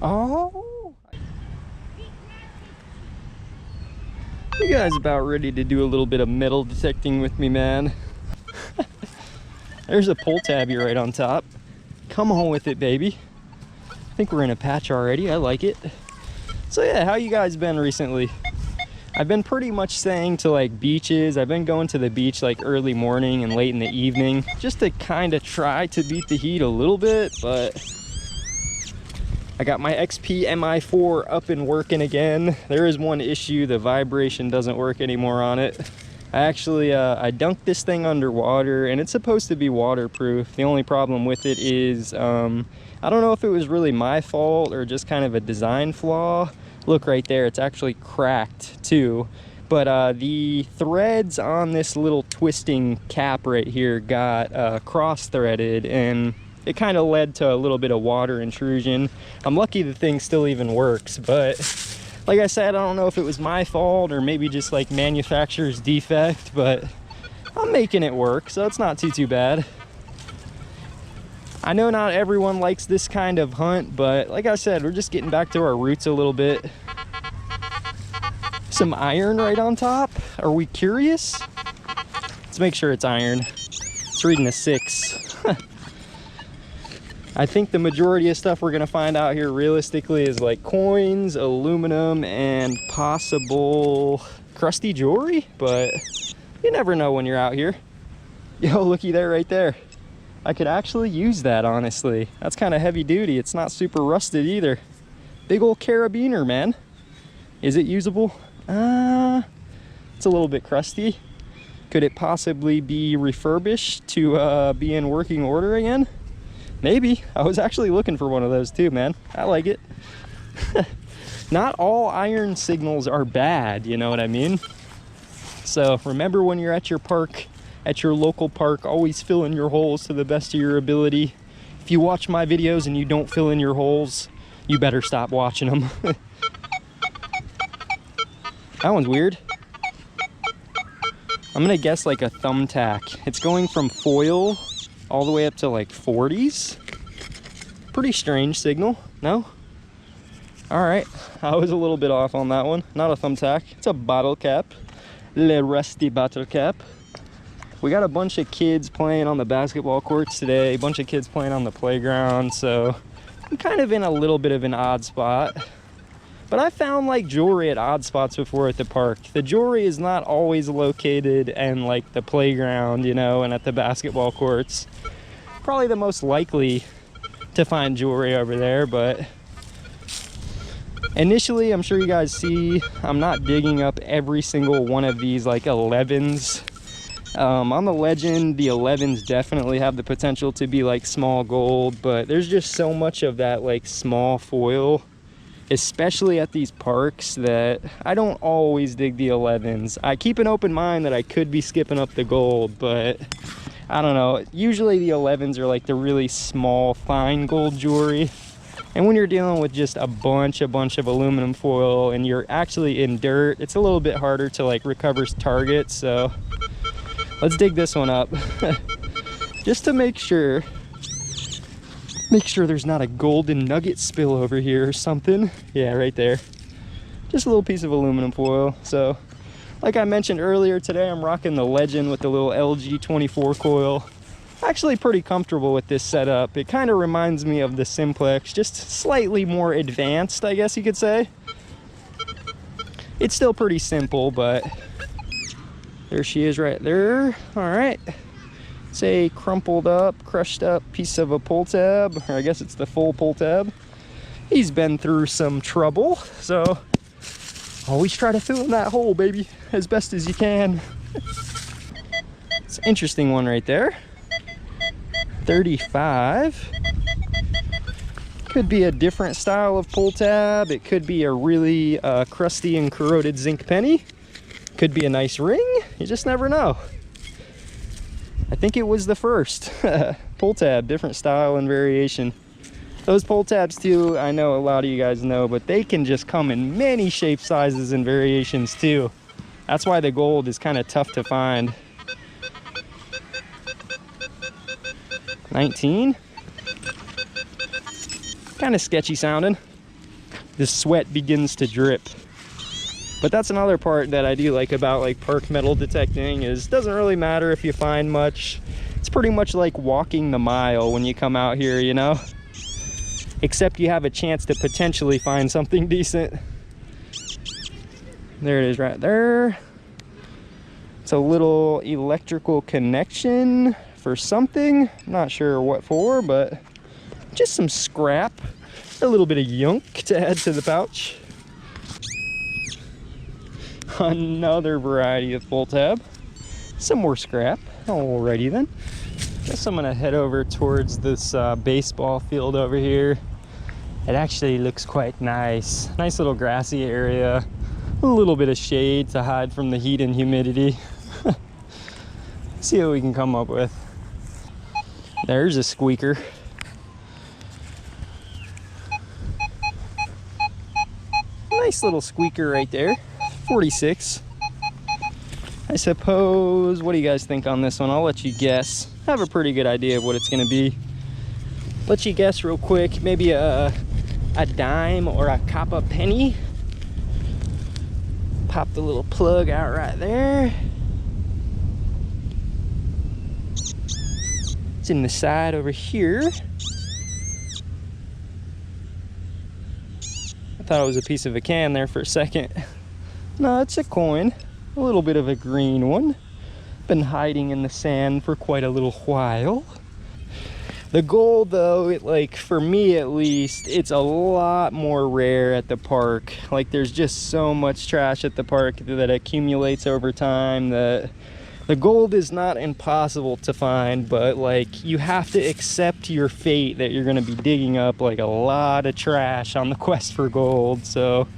Oh, you guys about ready to do a little bit of metal detecting with me, man? There's a pull tab here right on top. Come on with it, baby. I think we're in a patch already. I like it. So yeah, how you guys been recently? I've been pretty much staying to like beaches. I've been going to the beach like early morning and late in the evening just to kind of try to beat the heat a little bit, but I got my XP MI4 up and working again. There is one issue, the vibration doesn't work anymore on it. I actually, I dunked this thing underwater and it's supposed to be waterproof. The only problem with it is, I don't know if it was really my fault or just kind of a design flaw. Look right there, it's actually cracked too. But the threads on this little twisting cap right here got cross-threaded, and it kind of led to a little bit of water intrusion. I'm lucky the thing still even works, but like I said, I don't know if it was my fault or maybe just like manufacturer's defect, but I'm making it work, so it's not too bad. I know not everyone likes this kind of hunt, but like I said, we're just getting back to our roots a little bit. Some iron right on top. Are we curious? Let's make sure it's iron. It's reading a 6. I think the majority of stuff we're gonna find out here realistically is like coins, aluminum, and possible crusty jewelry, but you never know when you're out here. Yo, looky there, right there. I could actually use that, honestly. That's kind of heavy duty. It's not super rusted either. Big old carabiner, man. Is it usable? It's a little bit crusty. Could it possibly be refurbished to be in working order again? Maybe. I was actually looking for one of those too, man. I like it. Not all iron signals are bad, you know what I mean? So remember, when you're at your park, at your local park, always fill in your holes to the best of your ability. If you watch my videos and you don't fill in your holes, you better stop watching them. That one's weird. I'm gonna guess like a thumbtack. It's going from foil all the way up to like 40s. Pretty strange signal, no? All right, I was a little bit off on that one. Not a thumbtack, it's a bottle cap. Le rusty bottle cap. We got a bunch of kids playing on the basketball courts today, a bunch of kids playing on the playground, so I'm kind of in a little bit of an odd spot. But I found like jewelry at odd spots before at the park. The jewelry is not always located in like the playground, you know, and at the basketball courts. Probably the most likely to find jewelry over there, but initially, I'm sure you guys see, I'm not digging up every single one of these like 11s. On the Legend, the 11s definitely have the potential to be like small gold, but there's just so much of that like small foil, especially at these parks, that I don't always dig the 11s. I keep an open mind that I could be skipping up the gold, but I don't know. Usually the 11s are like the really small, fine gold jewelry. And when you're dealing with just a bunch of aluminum foil and you're actually in dirt, it's a little bit harder to like recover targets. So let's dig this one up just to make sure there's not a golden nugget spill over here or something. Yeah, right there. Just a little piece of aluminum foil. So like I mentioned earlier, today I'm rocking the Legend with the little LG24 coil. Actually pretty comfortable with this setup. It kind of reminds me of the Simplex, just slightly more advanced, I guess you could say. It's still pretty simple, but there she is right there. All right. It's a crumpled up, crushed up piece of a pull tab, or I guess it's the full pull tab. He's been through some trouble, so always try to fill in that hole, baby, as best as you can. It's an interesting one right there. 35. Could be a different style of pull tab. It could be a really crusty and corroded zinc penny. Could be a nice ring. You just never know. I think it was the first pull tab, different style and variation. Those pull tabs too, I know a lot of you guys know, but they can just come in many shapes, sizes, and variations too. That's why the gold is kind of tough to find. 19. Kind of sketchy sounding. the sweat begins to drip. But that's another part that I do like about like park metal detecting, is it doesn't really matter if you find much. It's pretty much like walking the mile when you come out here, you know? Except you have a chance to potentially find something decent. There it is right there. It's a little electrical connection for something. Not sure what for, but just some scrap. A little bit of yunk to add to the pouch. Another variety of pull tab. Some more scrap. Alrighty then. Guess I'm gonna head over towards this baseball field over here. It actually looks quite nice. Nice little grassy area. A little bit of shade to hide from the heat and humidity. See what we can come up with. There's a squeaker. Nice little squeaker right there. 46. I suppose, what do you guys think on this one? I'll let you guess. I have a pretty good idea of what it's gonna be. Let you guess real quick. Maybe a dime or a copper penny. Pop the little plug out right there. It's in the side over here. I thought it was a piece of a can there for a second. No, it's a coin. A little bit of a green one. Been hiding in the sand for quite a little while. The gold though, like for me at least, it's a lot more rare at the park. Like there's just so much trash at the park that accumulates over time that the gold is not impossible to find, but like you have to accept your fate that you're gonna be digging up like a lot of trash on the quest for gold. So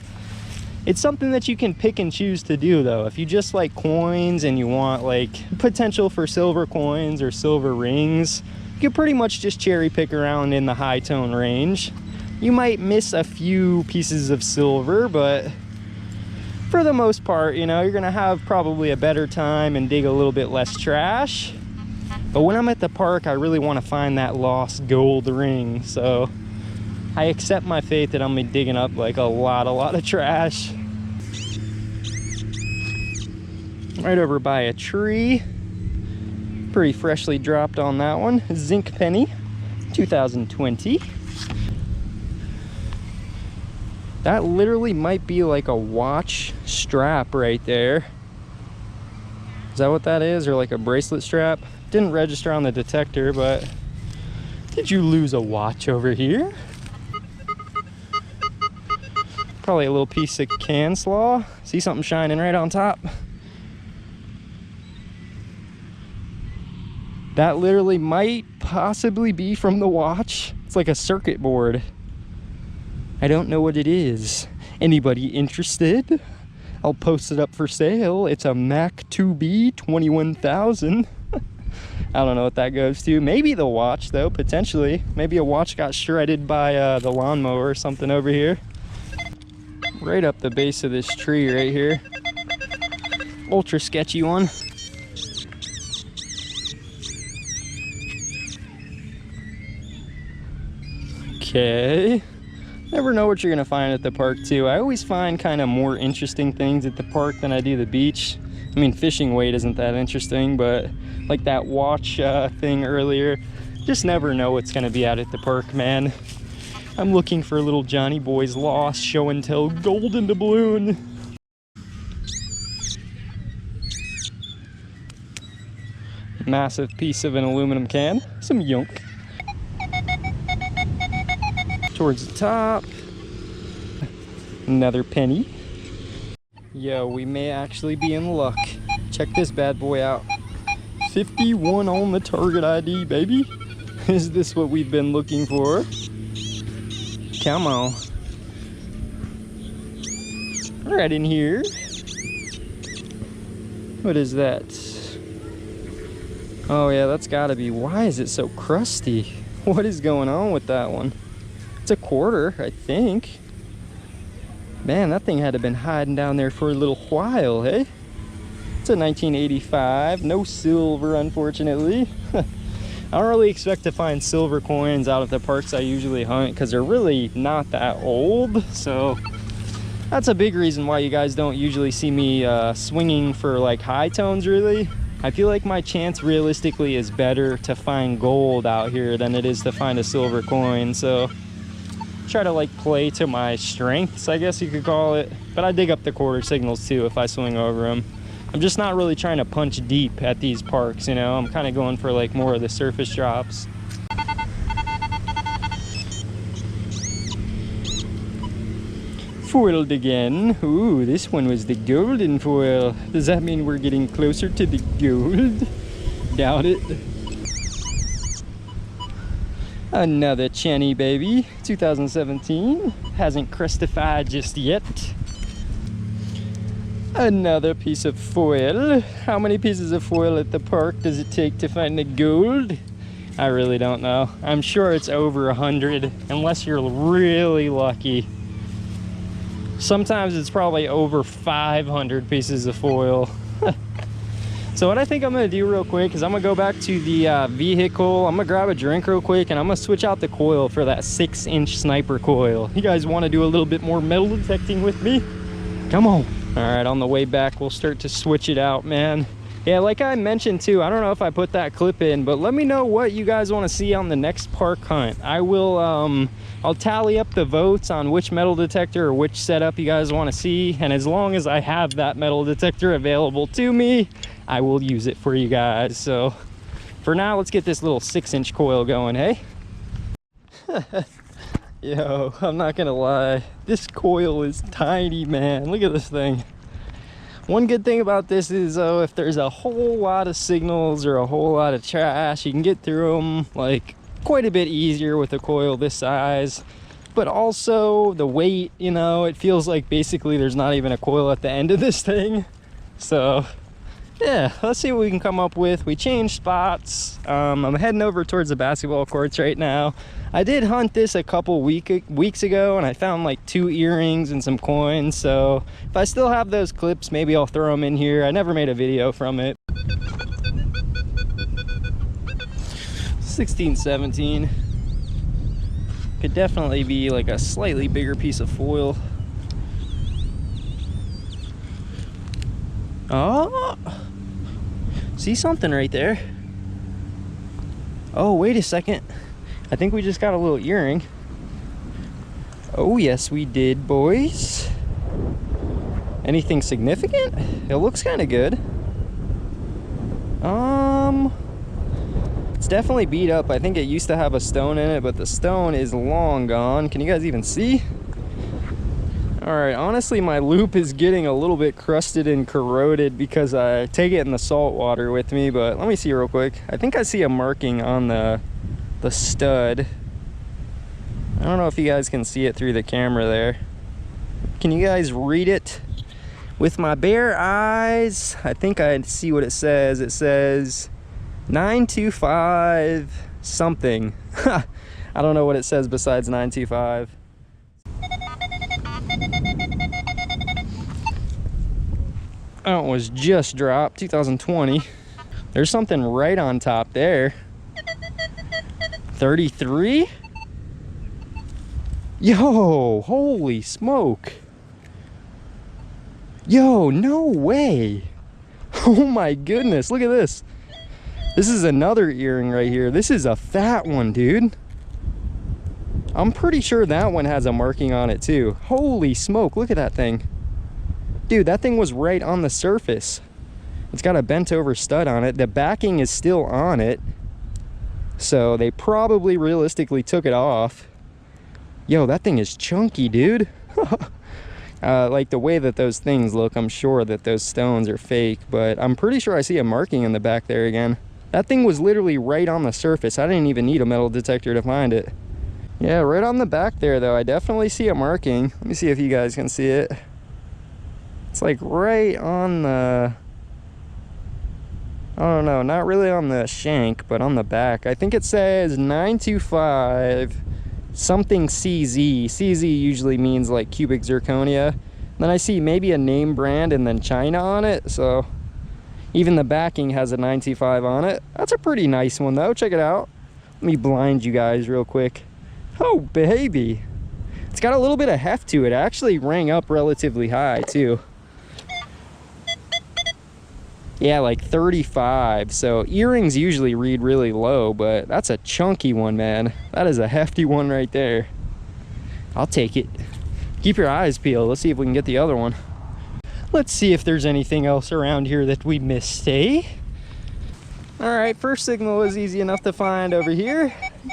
it's something that you can pick and choose to do though. If you just like coins and you want like potential for silver coins or silver rings, you can pretty much just cherry pick around in the high tone range. You might miss a few pieces of silver, but for the most part, you know, you're gonna have probably a better time and dig a little bit less trash. But when I'm at the park, I really want to find that lost gold ring. So I accept my fate that I'm gonna be digging up like a lot of trash. Right over by a tree. Pretty freshly dropped on that one. Zinc penny, 2020. That literally might be like a watch strap right there. Is that what that is? Or like a bracelet strap? Didn't register on the detector, but did you lose a watch over here? Probably a little piece of can slaw. See something shining right on top? That literally might possibly be from the watch. It's like a circuit board. I don't know what it is. Anybody interested? I'll post it up for sale. It's a Mac 2B 21,000. I don't know what that goes to. Maybe the watch though, potentially. Maybe a watch got shredded by the lawnmower or something over here. Right up the base of this tree right here. Ultra sketchy one. Okay. Never know what you're gonna find at the park too. I always find kind of more interesting things at the park than I do the beach. I mean, fishing weight isn't that interesting, but like that watch thing earlier, just never know what's gonna be out at the park, man. I'm looking for little Johnny Boy's lost show and tell golden doubloon. Massive piece of an aluminum can, some yunk. Towards the top, another penny. Yo, we may actually be in luck. Check this bad boy out. 51 on the target ID, baby. Is this what we've been looking for? Come on. Right in here. What is that? Oh yeah, that's gotta be. Why is it so crusty? What is going on with that one? It's a quarter, I think. Man, that thing had to have been hiding down there for a little while, hey? It's a 1985, no silver, unfortunately. I don't really expect to find silver coins out of the parks I usually hunt because they're really not that old. So that's a big reason why you guys don't usually see me swinging for like high tones really. I feel like my chance realistically is better to find gold out here than it is to find a silver coin. So try to like play to my strengths, I guess you could call it. But I dig up the quarter signals too if I swing over them. I'm just not really trying to punch deep at these parks, you know. I'm kind of going for like more of the surface drops. Foiled again. Ooh, this one was the golden foil. Does that mean we're getting closer to the gold? Doubt it. Another Chenny baby, 2017. Hasn't crestified just yet. Another piece of foil. How many pieces of foil at the park does it take to find the gold? I really don't know. I'm sure it's over 100, unless you're really lucky. Sometimes it's probably over 500 pieces of foil. So what I think I'm gonna do real quick is I'm gonna go back to the vehicle. I'm gonna grab a drink real quick and I'm gonna switch out the coil for that 6-inch sniper coil. You guys wanna do a little bit more metal detecting with me? Come on. All right, on the way back, we'll start to switch it out, man. Yeah, like I mentioned too, I don't know if I put that clip in, but let me know what you guys want to see on the next park hunt. I will, I'll tally up the votes on which metal detector or which setup you guys want to see. And as long as I have that metal detector available to me, I will use it for you guys. So for now, let's get this little 6-inch coil going, hey? Yo, I'm not gonna lie, this coil is tiny, man. Look at this thing. One good thing about this is, if there's a whole lot of signals or a whole lot of trash, you can get through them like quite a bit easier with a coil this size. But also the weight, you know, it feels like basically there's not even a coil at the end of this thing. So yeah, let's see what we can come up with. We changed spots. I'm heading over towards the basketball courts right now. I did hunt this a couple weeks ago and I found like 2 earrings and some coins. So if I still have those clips, maybe I'll throw them in here. I never made a video from it. 1617. Could definitely be like a slightly bigger piece of foil. Oh, see something right there. Oh, wait a second. I think we just got a little earring. Oh, yes, we did, boys. Anything significant? It looks kind of good. It's definitely beat up. I think it used to have a stone in it, but the stone is long gone. Can you guys even see? All right, honestly, my loop is getting a little bit crusted and corroded because I take it in the salt water with me, but let me see real quick. I think I see a marking on the stud. I don't know if you guys can see it through the camera there. Can you guys read it? With my bare eyes, I think I see what it says. It says 925 something. I don't know what it says besides 925. That was just dropped, 2020. There's something right on top there. 33? Yo, holy smoke. Yo, no way. Oh my goodness, look at this. This is another earring right here. This is a fat one, dude. I'm pretty sure that one has a marking on it too. Holy smoke, look at that thing. Dude, that thing was right on the surface. It's got a bent over stud on it. The backing is still on it. So they probably realistically took it off. Yo, that thing is chunky, dude. Like the way that those things look, I'm sure that those stones are fake, but I'm pretty sure I see a marking in the back there again. That thing was literally right on the surface. I didn't even need a metal detector to find it. Yeah, right on the back there though, I definitely see a marking. Let me see if you guys can see it. It's like right on the, I don't know, not really on the shank, but on the back. I think it says 925 something CZ. CZ usually means like cubic zirconia. Then I see maybe a name brand and then China on it. So Even the backing has a 925 on it. That's a pretty nice one though. Check it out. Let me blind you guys real quick. Oh baby, it's got a little bit of heft to it. It actually rang up relatively high too. Yeah, like 35. So earrings usually read really low, but that's a chunky one, man. That is a hefty one right there. I'll take it. Keep your eyes peeled. Let's see if we can get the other one. Let's see if there's anything else around here that we missed, eh? All right, first signal is easy enough to find over here.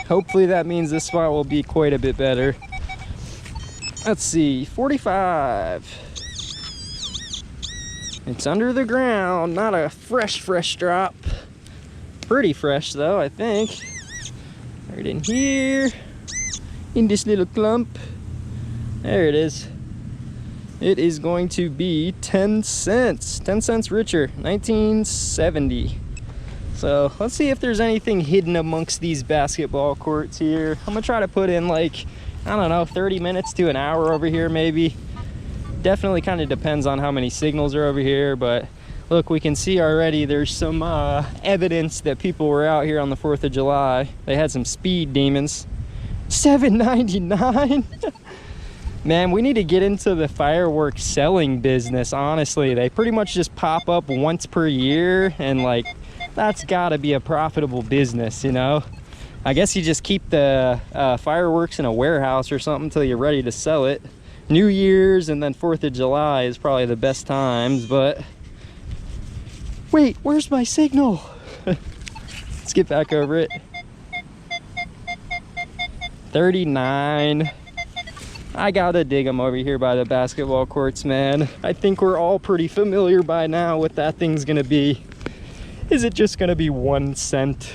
Hopefully that means this spot will be quite a bit better. Let's see, 45. It's under the ground, not a fresh drop. Pretty fresh though, I think. Right in here, in this little clump. There it is. It is going to be 10 cents. 10 cents richer, 1970. So let's see if there's anything hidden amongst these basketball courts here. I'm gonna try to put in like, I don't know, 30 minutes to an hour over here maybe. Definitely kind of depends on how many signals are over here, but look, we can see already there's some evidence that people were out here on the 4th of July. They had some speed demons. $7.99. Man, we need to get into the fireworks selling business, honestly. They pretty much just pop up once per year, and like, that's gotta be a profitable business, you know? I guess you just keep the fireworks in a warehouse or something until you're ready to sell it. New Year's and then 4th of July is probably the best times, but... Wait, where's my signal? Let's get back over it. 39. I gotta dig them over here by the basketball courts, man. I think we're all pretty familiar by now what that thing's gonna be. Is it just gonna be 1 cent?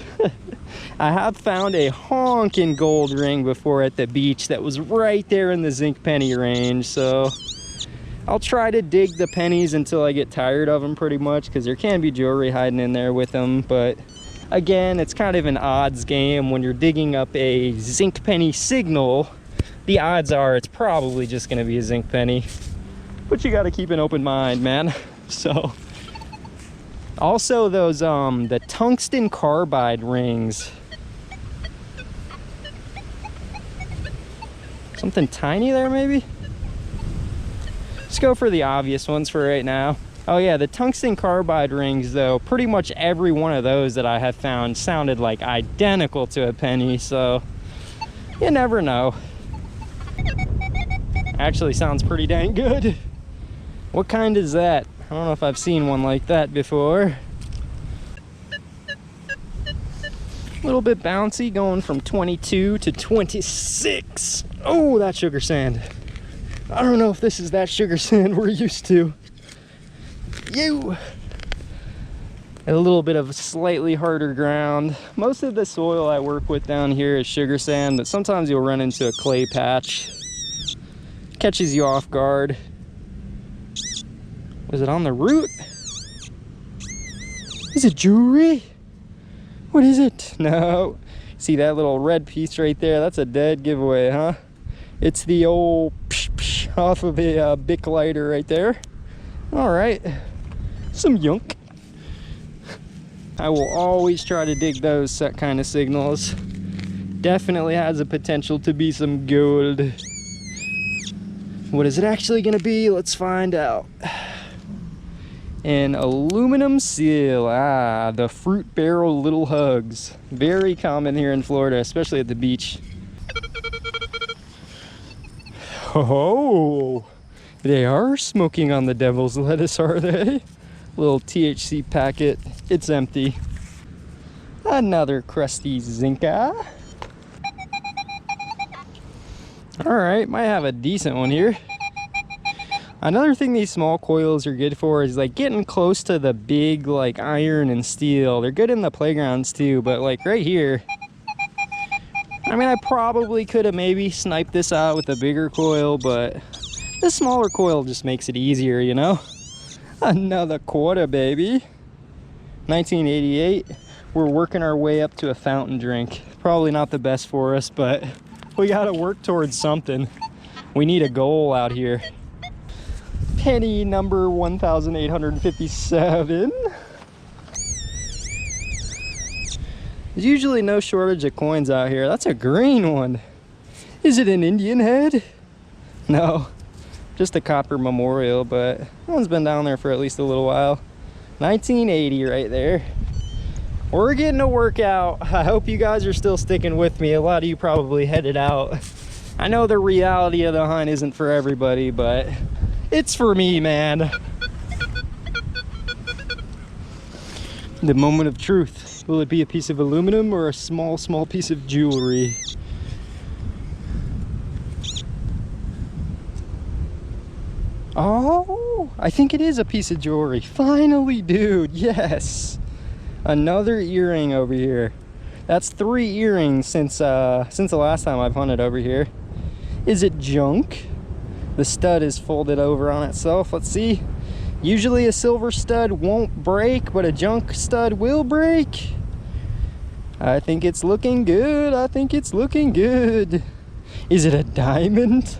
I have found a honkin' gold ring before at the beach that was right there in the zinc penny range, so I'll try to dig the pennies until I get tired of them pretty much, because there can be jewelry hiding in there with them. But again, it's kind of an odds game. When you're digging up a zinc penny signal, the odds are it's probably just gonna be a zinc penny, but you gotta keep an open mind, man. So also those the tungsten carbide rings, something tiny there maybe. Let's go for the obvious ones for right now. Oh yeah, the tungsten carbide rings though, pretty much every one of those that I have found sounded like identical to a penny, so you never know. Actually sounds pretty dang good. What kind is that? I don't know if I've seen one like that before. A little bit bouncy, going from 22 to 26. Oh, that sugar sand. I don't know if this is that sugar sand we're used to. A little bit of slightly harder ground. Most of the soil I work with down here is sugar sand, but sometimes you'll run into a clay patch. Catches you off guard. Was it on the root? Is it jewelry? What is it? No. See that little red piece right there? That's a dead giveaway, huh? It's the old psh psh off of a Bic lighter right there. All right, some yunk. I will always try to dig those kind of signals. Definitely has the potential to be some gold. What is it actually gonna be? Let's find out. An aluminum seal. Ah, the fruit barrel little hugs. Very common here in Florida, especially at the beach. Oh, they are smoking on the devil's lettuce, are they? Little THC packet. It's empty. Another crusty Zinca. All right, might have a decent one here. Another thing these small coils are good for is like getting close to the big like iron and steel. They're good in the playgrounds too, but like right here, I mean, I probably could have maybe sniped this out with a bigger coil, but the smaller coil just makes it easier, you know? Another quarter, baby. 1988. We're working our way up to a fountain drink. Probably not the best for us, but we gotta work towards something. We need a goal out here. Penny number 1857. There's usually no shortage of coins out here. That's a green one. Is it an Indian head? No, just a copper memorial, but that one's been down there for at least a little while. 1980 right there. We're getting a workout. I hope you guys are still sticking with me. A lot of you probably headed out. I know the reality of the hunt isn't for everybody, but it's for me, man. The moment of truth. Will it be a piece of aluminum or a small piece of jewelry? Oh, I think it is a piece of jewelry. Finally, dude, yes. Another earring over here. That's 3 earrings since the last time I've hunted over here. Is it junk? The stud is folded over on itself. Let's see. Usually a silver stud won't break, but a junk stud will break. I think it's looking good. I think it's looking good. Is it a diamond?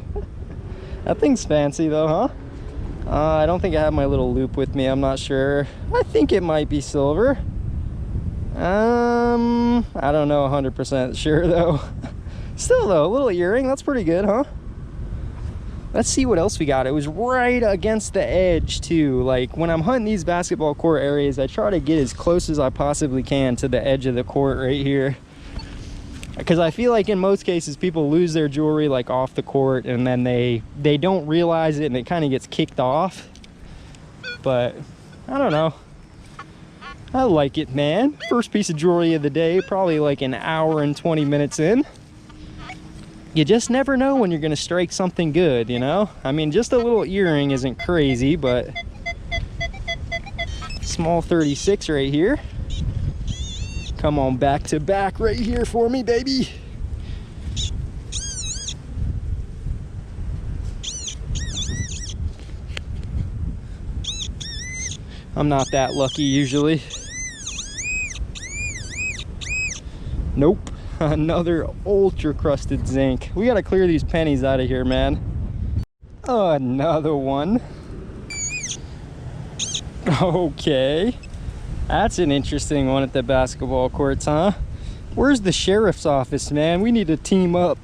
That thing's fancy though, huh? I don't think I have my little loop with me. I'm not sure. I think it might be silver. I don't know 100% sure though. Still though, a little earring. That's pretty good, huh? Let's see what else we got. It was right against the edge too. Like when I'm hunting these basketball court areas, I try to get as close as I possibly can to the edge of the court right here. Because I feel like in most cases people lose their jewelry like off the court and then they don't realize it and it kind of gets kicked off. But I don't know. I like it, man. First piece of jewelry of the day, probably like an hour and 20 minutes in. You just never know when you're gonna strike something good, you know? I mean, just a little earring isn't crazy, but small 36 right here. Come on, back to back right here for me, baby. I'm not that lucky usually. Nope. Another ultra crusted zinc. We gotta clear these pennies out of here, man. Another one. Okay. That's an interesting one at the basketball courts, huh? Where's the sheriff's office, man? We need to team up.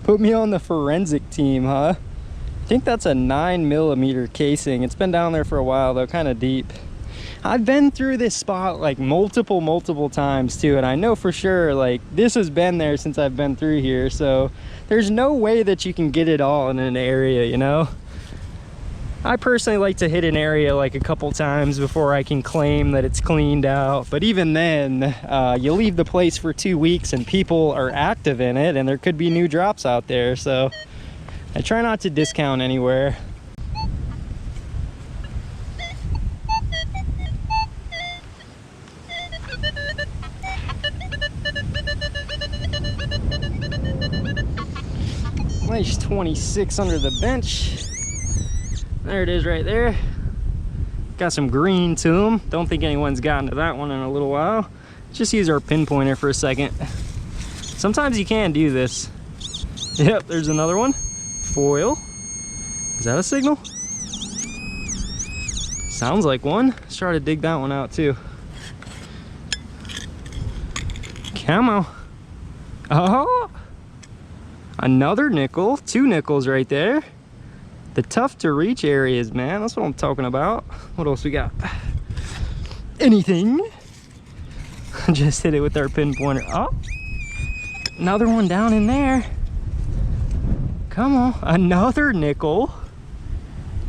Put me on the forensic team, huh? I think that's a 9mm casing. It's been down there for a while though, kind of deep. I've been through this spot like multiple times too, and I know for sure like this has been there since I've been through here, so there's no way that you can get it all in an area, you know? I personally like to hit an area like a couple times before I can claim that it's cleaned out, but even then you leave the place for 2 weeks and people are active in it and there could be new drops out there, so I try not to discount anywhere. Nice 26 under the bench. There it is right there. Got some green to them. Don't think anyone's gotten to that one in a little while. Just use our pinpointer for a second. Sometimes you can do this. Yep, there's another one. Foil. Is that a signal? Sounds like one. Let's try to dig that one out too. Come on. Oh! Another nickel. 2 nickels right there. The tough to reach areas, man. That's what I'm talking about. What else we got? Anything? Just hit it with our pinpointer. Oh! Another one down in there. Come on. Another nickel.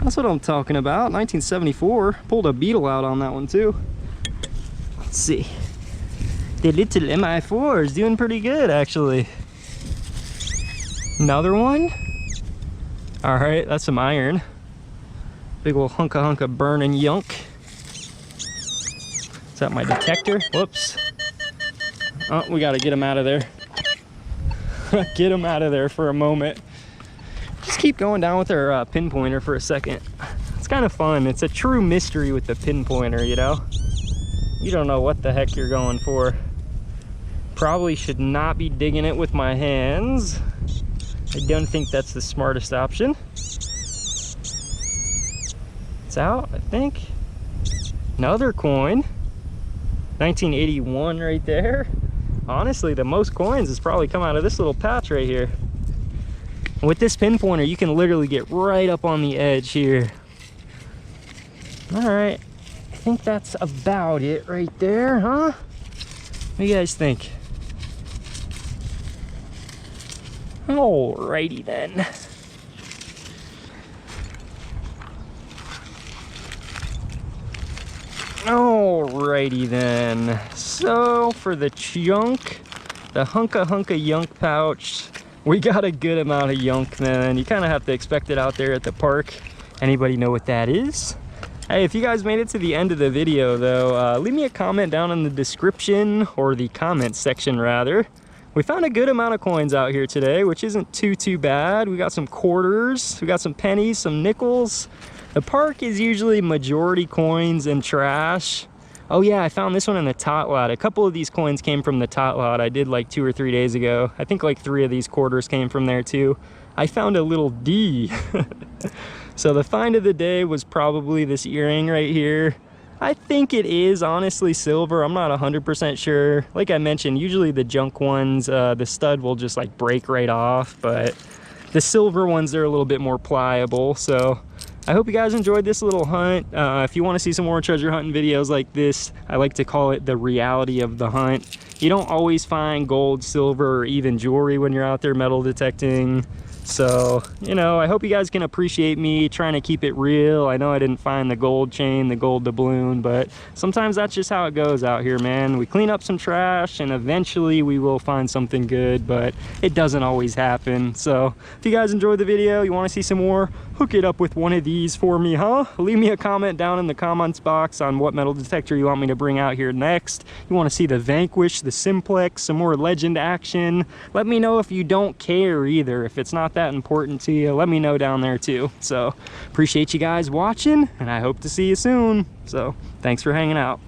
That's what I'm talking about. 1974. Pulled a beetle out on that one too. Let's see. The little MI4 is doing pretty good actually. Another one. All right, that's some iron. Big old hunk of burning yunk. Is that my detector? Whoops. Oh, we gotta get him out of there. Get him out of there for a moment. Just keep going down with our pinpointer for a second. It's kind of fun. It's a true mystery with the pinpointer, you know? You don't know what the heck you're going for. Probably should not be digging it with my hands. I don't think that's the smartest option. It's out, I think. Another coin. 1981 right there. Honestly, the most coins has probably come out of this little patch right here. And with this pinpointer, you can literally get right up on the edge here. All right, I think that's about it right there, huh? What do you guys think? Alrighty then. Alrighty then. So for the chunk, the hunka yunk pouch, we got a good amount of yunk, man. You kind of have to expect it out there at the park. Anybody know what that is? Hey, if you guys made it to the end of the video though, leave me a comment down in the description, or the comments section rather. We found a good amount of coins out here today, which isn't too bad. We got some quarters, we got some pennies, some nickels. The park is usually majority coins and trash. Oh yeah, I found this one in the tot lot. A couple of these coins came from the tot lot I did like 2 or 3 days ago. I think like 3 of these quarters came from there too. I found a little D. So the find of the day was probably this earring right here. I think it is honestly silver. I'm not 100% sure. Like I mentioned, usually the junk ones, the stud will just like break right off, but the silver ones are a little bit more pliable. So I hope you guys enjoyed this little hunt. If you want to see some more treasure hunting videos like this, I like to call it the reality of the hunt. You don't always find gold, silver, or even jewelry when you're out there metal detecting. So, you know, I hope you guys can appreciate me trying to keep it real. I know I didn't find the gold chain, the gold doubloon, but sometimes that's just how it goes out here, man. We clean up some trash and eventually we will find something good, but it doesn't always happen. So if you guys enjoyed the video, you want to see some more, hook it up with one of these for me, huh? Leave me a comment down in the comments box on what metal detector you want me to bring out here next. You want to see the Vanquish, the Simplex, some more legend action. Let me know if you don't care either. If it's not that important to you, let me know down there too. So appreciate you guys watching, and I hope to see you soon. So thanks for hanging out.